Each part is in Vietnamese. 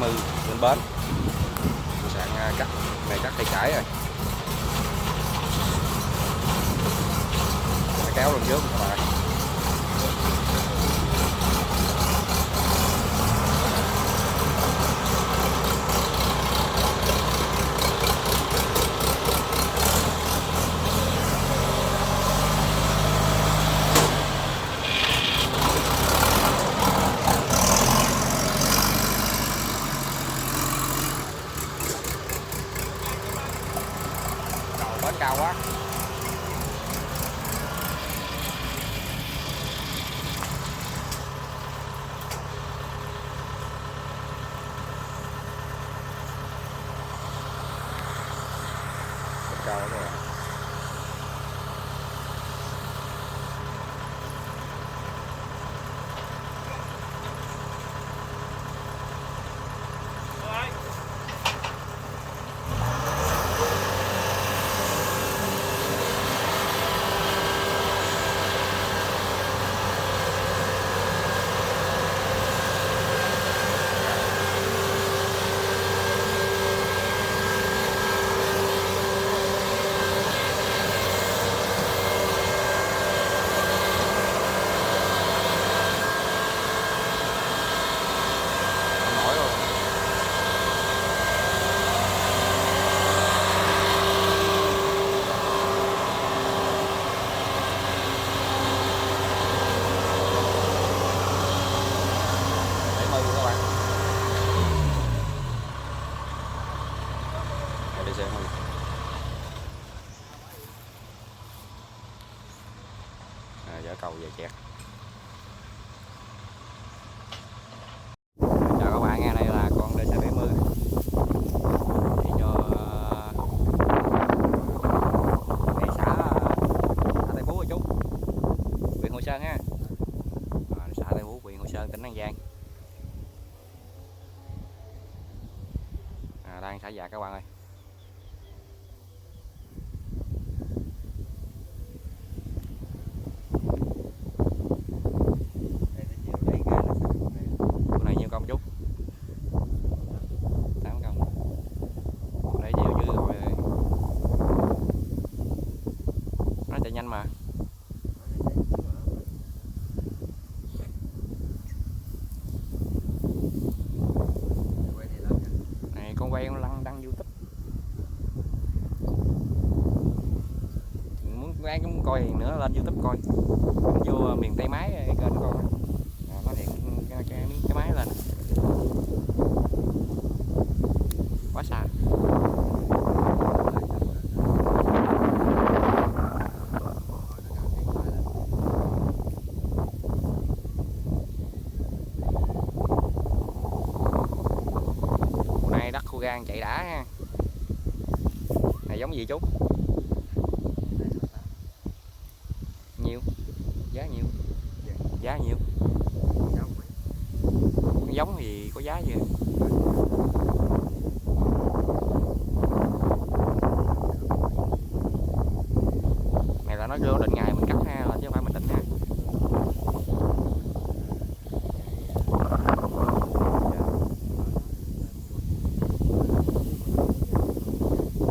70 lên bến. Sạn cắt này cắt cây cải rồi. Nó kéo lên trước các bạn. Bến cao quá. Bến cao lắm rồi. Xe hơi. Vở cầu về chẹt. Chào các bạn, nghe đây là con DC70 thì cho thị xã Tây Phú rồi chú, huyện Hội Sơn ha, xã Tây Phú, huyện Hội Sơn, tỉnh An Giang. Đang xả vạc các bạn ơi. Này nhiêu công chút? 8 công. Lấy nhiều dữ rồi. Nó chạy nhanh mà. Này con quay con đăng YouTube. Muốn ai cũng coi nữa lên YouTube coi. Vô miền Tây Máy kênh con. Nó hiện cái máy lên. Quá xa. Hôm nay đất Khu Gan chạy đã ha. Này giống gì chú? Nhiêu? Giá nhiêu? Giá nhiêu? Giống thì có giá gì? Này là nó vô định ngày mình cắt ha, chứ không phải mình định ha.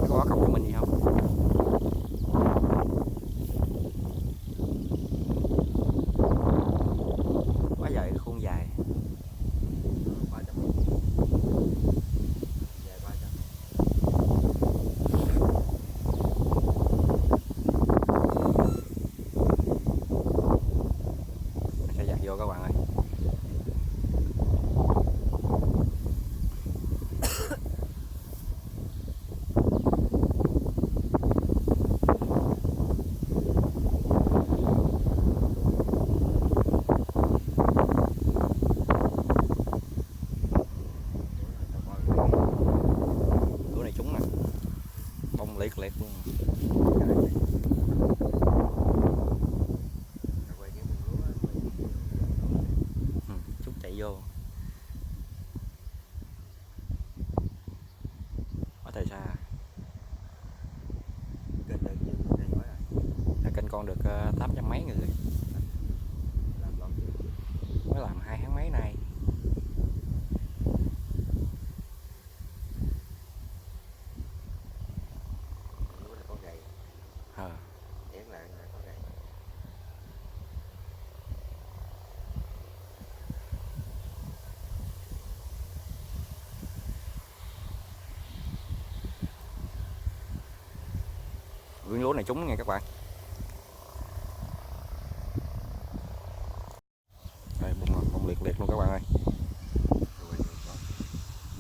Có bỏ cọc cho mình gì không? Quá dài, khuôn dài. Vô các bạn ơi. Lúa này trúng nè, bông liệt liệt luôn. Chút chạy vô. Ở thời xa. Kênh con được 800 mấy người. Mới làm 2 tháng mấy nay. này trúng nha các bạn. Đây, bông liệt liệt luôn các bạn ơi.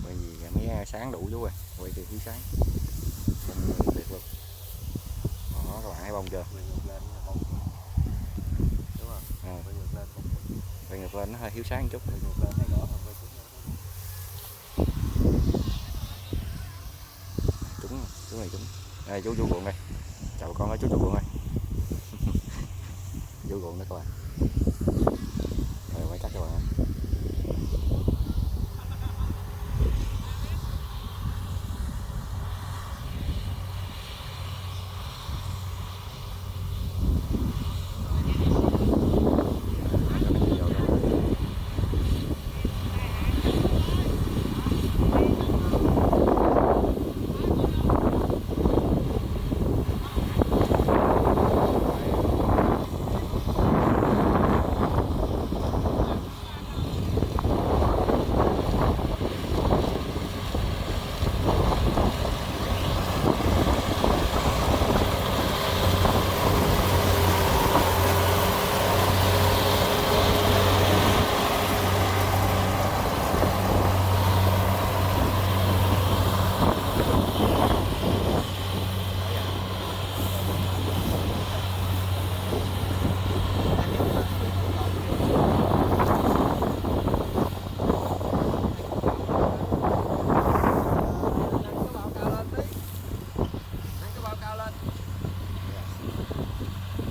Bởi vì mấy sáng đủ chú rồi, quay từ phía sáng. Bông liệt luôn. Đó các bạn thấy bông chưa? Quay ngược lên nó hơi thiếu sáng một chút. Chú này trúng. Đây chú ruộng đây. Chào con ơi, chú ruộng ơi. Chú ruộng đó các bạn. Rồi quay cắt các bạn ơi.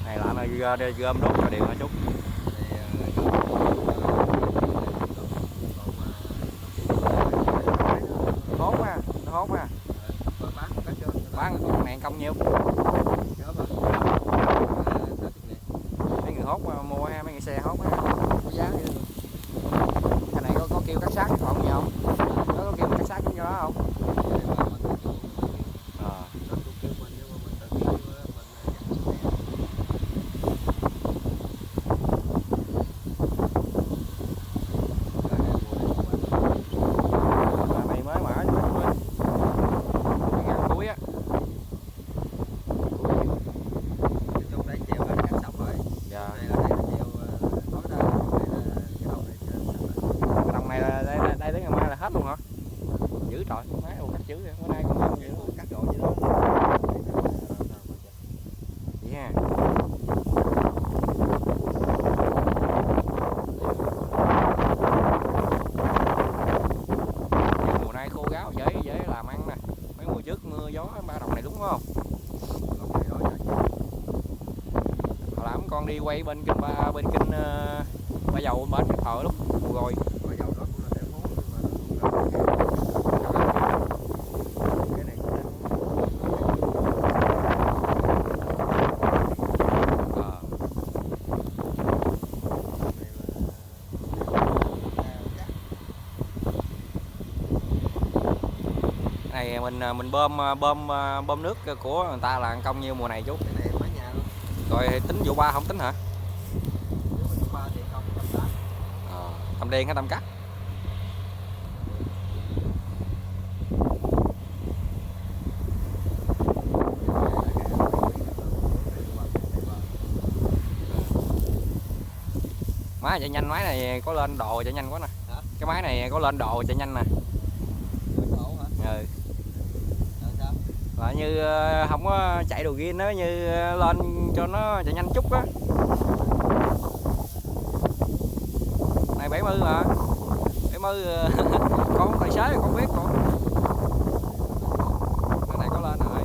Này là nó gom đốt cho đều hả chú? Hốt ha, nó hốt ha. Bán con này công nhiêu? Mấy người hốt mua ha, mấy người xe hốt ha, có giá gì? Cái này có kêu cắt sát cái còn gì không? Có kêu cắt sát cái đó không? Đây tới ngày mai là hết luôn hả? Dữ trời, má đồ cắt dữ vậy, bữa nay cũng dữ cắt rồi vậy đó. Vậy ha. Mùa nay khô ráo dễ làm ăn nè. Mấy mùa trước mưa gió ba đồng này đúng không? Họ làm con đi quay bên kênh ba dầu bên cái thợ lúc rồi. Này mình bơm nước của người ta là ăn công nhiêu mùa này chú? Rồi tính vụ 3 không tính hả? Tầm đen hay tầm cắt? Máy chạy nhanh, máy này có lên đồ chạy nhanh quá nè. Cái máy này có lên đồ chạy nhanh nè. Ừ. Là như không có chạy đồ ghiên đó, như lên cho nó chạy nhanh chút á. Này 70 mà. 70 con tài xế con biết con. Cái này có lên rồi.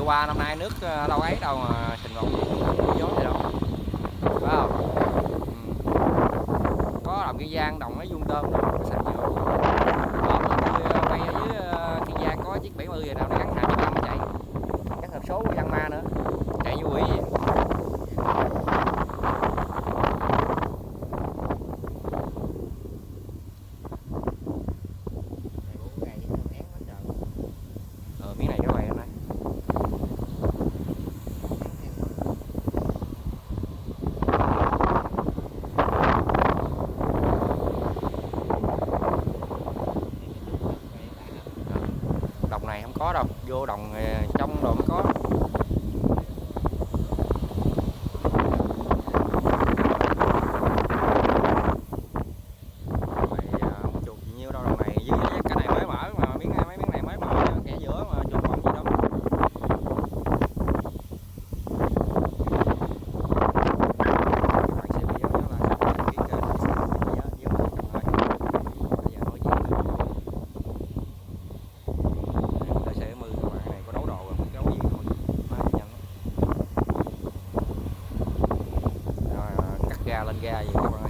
qua năm nay nước đâu ấy đâu mà trình một gió vậy đâu, phải không? Ừ. Có đồng Kiên Giang, đồng ấy vuông tôm đâu có xài nhiều. Quay ở dưới Kiên Giang có chiếc 70 rồi nào nó gắn 2.5 chạy, gắn hộp số của Giang Ma nữa, chạy như quỷ vậy. Miếng này cái quay hôm nay. Đồng này không có đâu, vô đồng trong đồ mới có. Không chuột gì nhiêu đâu, đồng này dưới cái này mới mở mà mấy miếng này mới mở kẻ giữa mà chuột bọng gì đâu. Lên ga gì các bạn